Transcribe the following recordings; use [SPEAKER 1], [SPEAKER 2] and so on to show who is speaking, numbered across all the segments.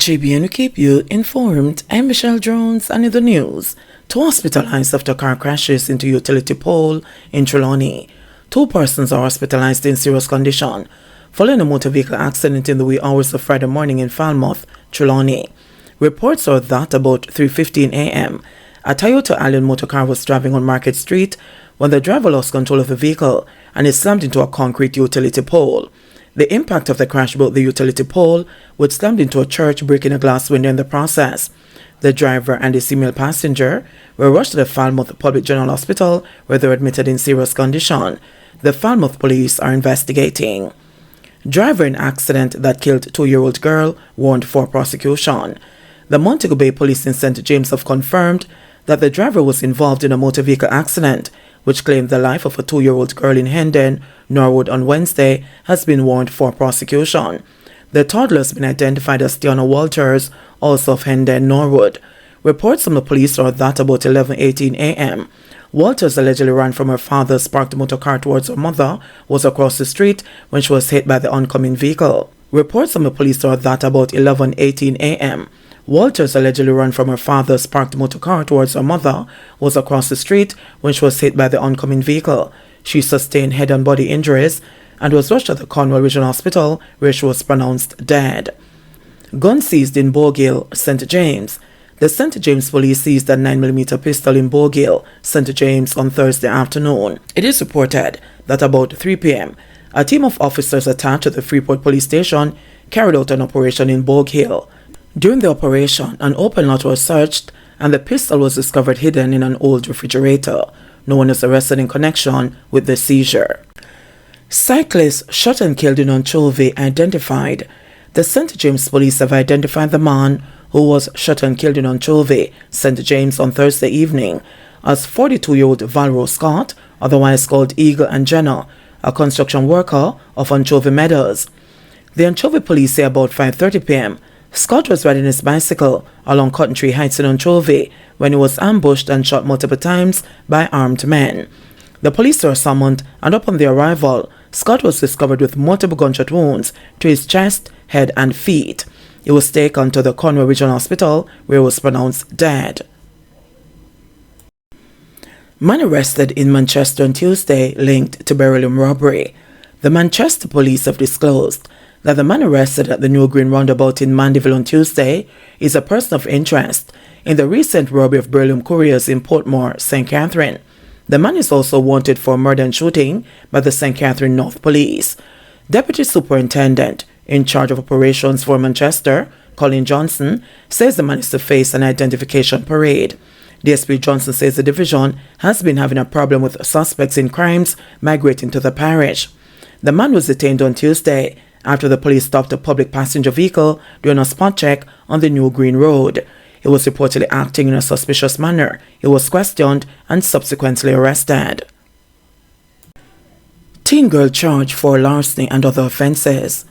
[SPEAKER 1] JBNN will keep you informed. I'm Michelle Jones, and in the news, 2 hospitalized after car crashes into utility pole in Trelawney. 2 persons are hospitalized in serious condition following a motor vehicle accident in the wee hours of Friday morning in Falmouth, Trelawney. Reports are that about 3:15 a.m., a Toyota Allion motor car was driving on Market Street when the driver lost control of the vehicle and it slammed into a concrete utility pole. The impact of the crash broke the utility pole, which slammed into a church, breaking a glass window in the process. The driver and his female passenger were rushed to the Falmouth Public General Hospital, where they were admitted in serious condition. The Falmouth police are investigating. Driver in accident that killed 2-year-old girl warned for prosecution. The Montego Bay Police in St. James have confirmed that the driver was involved in a motor vehicle accident, which claimed the life of a 2-year-old girl in Hendon, Norwood on Wednesday, has been warned for prosecution. The toddler has been identified as Tiana Walters, also of Hendon, Norwood. Reports from the police are that about 11:18 a.m., Walters allegedly ran from her father's parked motor car towards her mother, was across the street when she was hit by the oncoming vehicle. Reports from the police are that about 11:18 a.m., Walters allegedly ran from her father's parked motor car towards her mother, was across the street when she was hit by the oncoming vehicle. She sustained head and body injuries and was rushed to the Cornwall Regional Hospital, where she was pronounced dead. Gun seized in Bogill, St. James. The St. James police seized a 9mm pistol in Bogill, St. James on Thursday afternoon. It is reported that about 3 p.m., a team of officers attached to the Freeport police station carried out an operation in Bogill. During the operation, an open lot was searched and the pistol was discovered hidden in an old refrigerator. No one is arrested in connection with the seizure. Cyclist shot and killed in Anchovy identified. The St. James police have identified the man who was shot and killed in Anchovy, St. James on Thursday evening, as 42-year-old Valro Scott, otherwise called Eagle and Jenner, a construction worker of Anchovy Meadows. The Anchovy police say about 5:30 p.m., Scott was riding his bicycle along Cotton Tree Heights in Anchovy when he was ambushed and shot multiple times by armed men. The police were summoned, and upon their arrival, Scott was discovered with multiple gunshot wounds to his chest, head and feet. He was taken to the Cornwall Regional Hospital, where he was pronounced dead. Man arrested in Manchester on Tuesday linked to beryllium robbery. The Manchester police have disclosed that the man arrested at the New Green roundabout in Mandeville on Tuesday is a person of interest in the recent robbery of beryllium couriers in Portmore, St. Catherine. The man is also wanted for murder and shooting by the St. Catherine North Police. Deputy Superintendent in charge of operations for Manchester, Colin Johnson, says the man is to face an identification parade. DSP Johnson says the division has been having a problem with suspects in crimes migrating to the parish. The man was detained on Tuesday after the police stopped a public passenger vehicle during a spot check on the New Green Road. He was reportedly acting in a suspicious manner. He was questioned and subsequently arrested. Teen girl charged for larceny and other offences.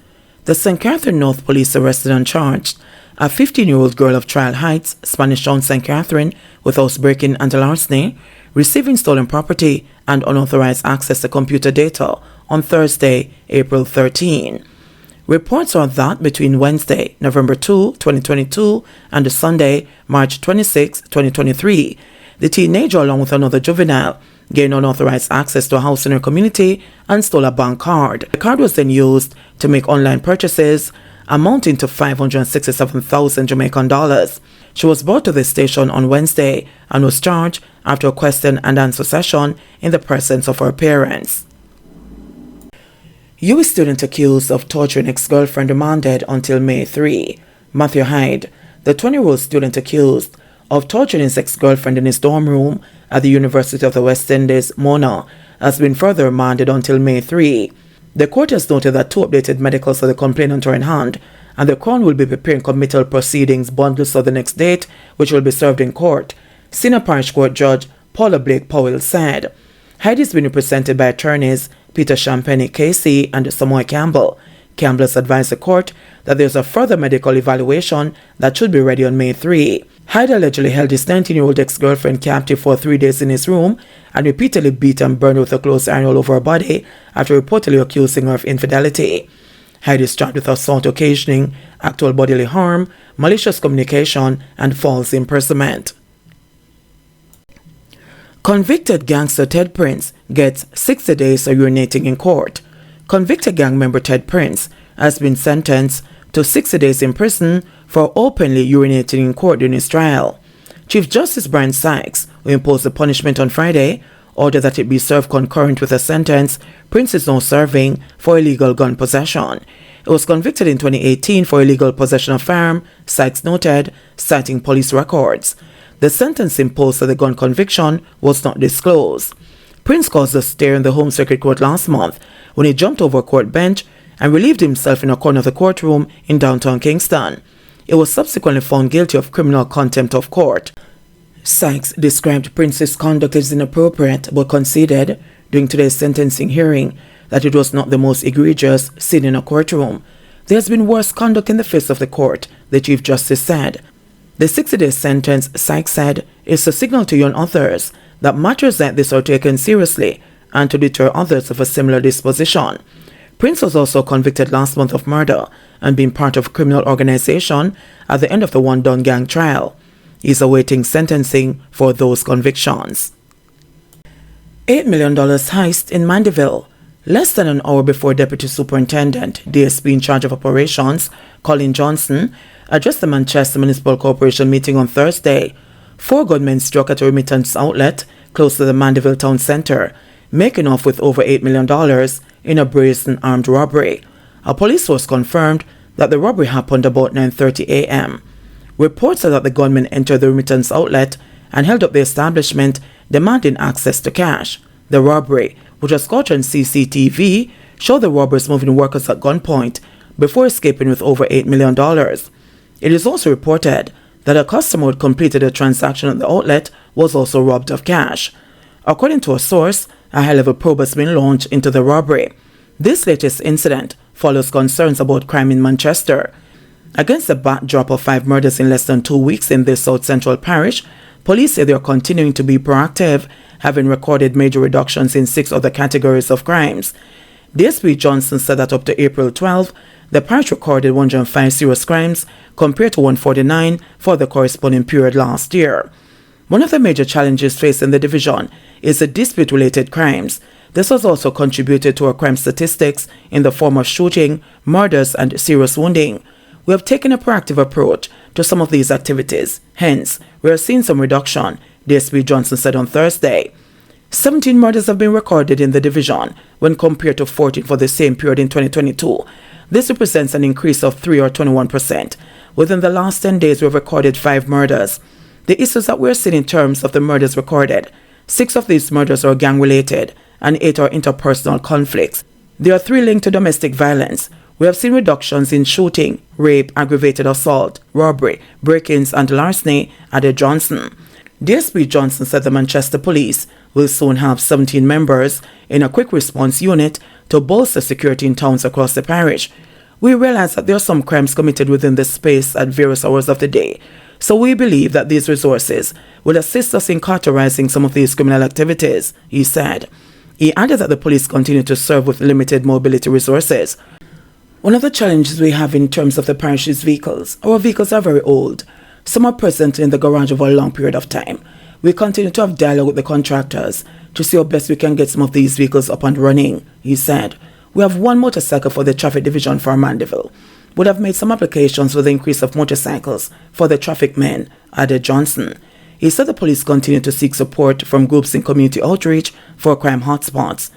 [SPEAKER 1] The St. Catherine North Police arrested and charged a 15-year-old girl of Trial Heights, Spanish Town, St. Catherine, with housebreaking and larceny, receiving stolen property and unauthorized access to computer data on Thursday, April 13. Reports are that between Wednesday, November 2, 2022 and Sunday, March 26, 2023, the teenager along with another juvenile gained unauthorized access to a house in her community and stole a bank card. The card was then used to make online purchases amounting to 567,000 Jamaican dollars. She was brought to the station on Wednesday and was charged after a question and answer session in the presence of her parents. U.S. student accused of torturing ex-girlfriend remanded until May 3. Matthew Hyde, the 20-year-old student accused of torturing his ex-girlfriend in his dorm room at the University of the West Indies, Mona, has been further remanded until May 3. The court has noted that 2 updated medicals of the complainant are in hand, and the Crown will be preparing committal proceedings bundles for the next date, which will be served in court, Senior Parish Court Judge Paula Blake Powell said. Hyde is being represented by attorneys Peter Champagne KC and Samoy Campbell. Campbell has advised the court that there's a further medical evaluation that should be ready on May 3. Hyde allegedly held his 19-year-old ex-girlfriend captive for 3 days in his room and repeatedly beat and burned with a clothes iron all over her body after reportedly accusing her of infidelity. Hyde is charged with assault occasioning actual bodily harm, malicious communication, and false imprisonment. Convicted gangster Ted Prince gets 60 days of urinating in court. Convicted gang member Ted Prince has been sentenced to 60 days in prison for openly urinating in court during his trial. Chief Justice Brian Sykes, who imposed the punishment on Friday, ordered that it be served concurrent with a sentence Prince is now serving for illegal gun possession. He was convicted in 2018 for illegal possession of firearm, Sykes noted, citing police records. The sentence imposed for the gun conviction was not disclosed. Prince caused a stir in the Home Circuit Court last month when he jumped over a court bench and relieved himself in a corner of the courtroom in downtown Kingston. He was subsequently found guilty of criminal contempt of court. Sykes described Prince's conduct as inappropriate but conceded during today's sentencing hearing that it was not the most egregious seen in a courtroom. There has been worse conduct in the face of the court, the Chief Justice said. The 60-day sentence, Sykes said, is a signal to young others that matters like this are taken seriously and to deter others of a similar disposition. Prince was also convicted last month of murder and being part of a criminal organization at the end of the One Don Gang trial. He is awaiting sentencing for those convictions. $8 million heist in Mandeville. Less than an hour before Deputy Superintendent, DSP in charge of operations, Colin Johnson, addressed the Manchester Municipal Corporation meeting on Thursday, 4 gunmen struck at a remittance outlet close to the Mandeville town centre, making off with over $8 million in a brazen armed robbery. A police source confirmed that the robbery happened about 9:30 a.m. Reports said that the gunmen entered the remittance outlet and held up the establishment, demanding access to cash. The robbery, which was caught on CCTV, showed the robbers moving workers at gunpoint before escaping with over $8 million. It is also reported that a customer who had completed a transaction at the outlet was also robbed of cash. According to a source, a high-level probe has been launched into the robbery. This latest incident follows concerns about crime in Manchester. Against the backdrop of 5 murders in less than 2 weeks in this South Central parish, police say they are continuing to be proactive, having recorded major reductions in 6 other categories of crimes. DSP Johnson said that up to April 12, the parish recorded 105 serious crimes compared to 149 for the corresponding period last year. One of the major challenges facing the division is the dispute-related crimes. This has also contributed to our crime statistics in the form of shooting, murders, and serious wounding. We have taken a proactive approach to some of these activities. Hence, we are seeing some reduction, DSP Johnson said on Thursday. 17 murders have been recorded in the division when compared to 14 for the same period in 2022. This represents an increase of 3 or 21%. Within the last 10 days, we have recorded 5 murders. The issues that we are seeing in terms of the murders recorded, 6 of these murders are gang-related and 8 are interpersonal conflicts. There are 3 linked to domestic violence. We have seen reductions in shooting, rape, aggravated assault, robbery, break-ins, and larceny, added Johnson. DSP Johnson said the Manchester Police will soon have 17 members in a quick response unit to bolster security in towns across the parish. We realize that there are some crimes committed within this space at various hours of the day, so we believe that these resources will assist us in cauterizing some of these criminal activities, he said. He added that the police continue to serve with limited mobility resources. One of the challenges we have in terms of the parish is vehicles. Our vehicles are very old. Some are present in the garage over a long period of time. We continue to have dialogue with the contractors to see how best we can get some of these vehicles up and running, he said. We have 1 motorcycle for the traffic division for Mandeville. We have made some applications for the increase of motorcycles for the traffic men, added Johnson. He said the police continue to seek support from groups in community outreach for crime hotspots.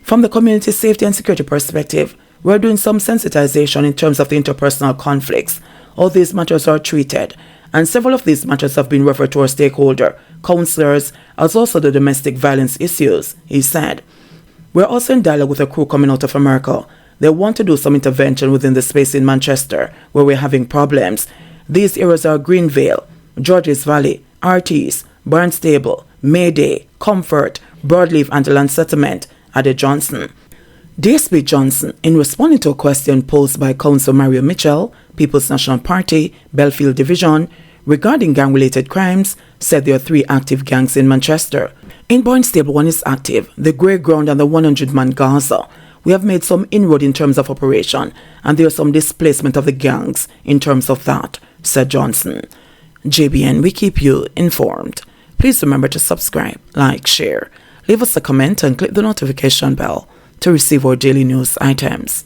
[SPEAKER 1] From the community safety and security perspective, we're doing some sensitization in terms of the interpersonal conflicts. All these matters are treated, and several of these matters have been referred to our stakeholder, councillors, as also the domestic violence issues, he said. We're also in dialogue with a crew coming out of America. They want to do some intervention within the space in Manchester where we're having problems. These areas are Greenvale, Georges Valley, Artis, Barnstable, Mayday, Comfort, Broadleaf, and the Land Settlement, added Johnson. DSP Johnson, in responding to a question posed by Councillor Mario Mitchell, People's National Party, Belfield Division, regarding gang-related crimes, said there are 3 active gangs in Manchester. In Barnstable, 1 is active, the Grey Ground and the 100-man Gaza. We have made some inroad in terms of operation, and there is some displacement of the gangs in terms of that, said Johnson. JBN, we keep you informed. Please remember to subscribe, like, share, leave us a comment and click the notification bell to receive our daily news items.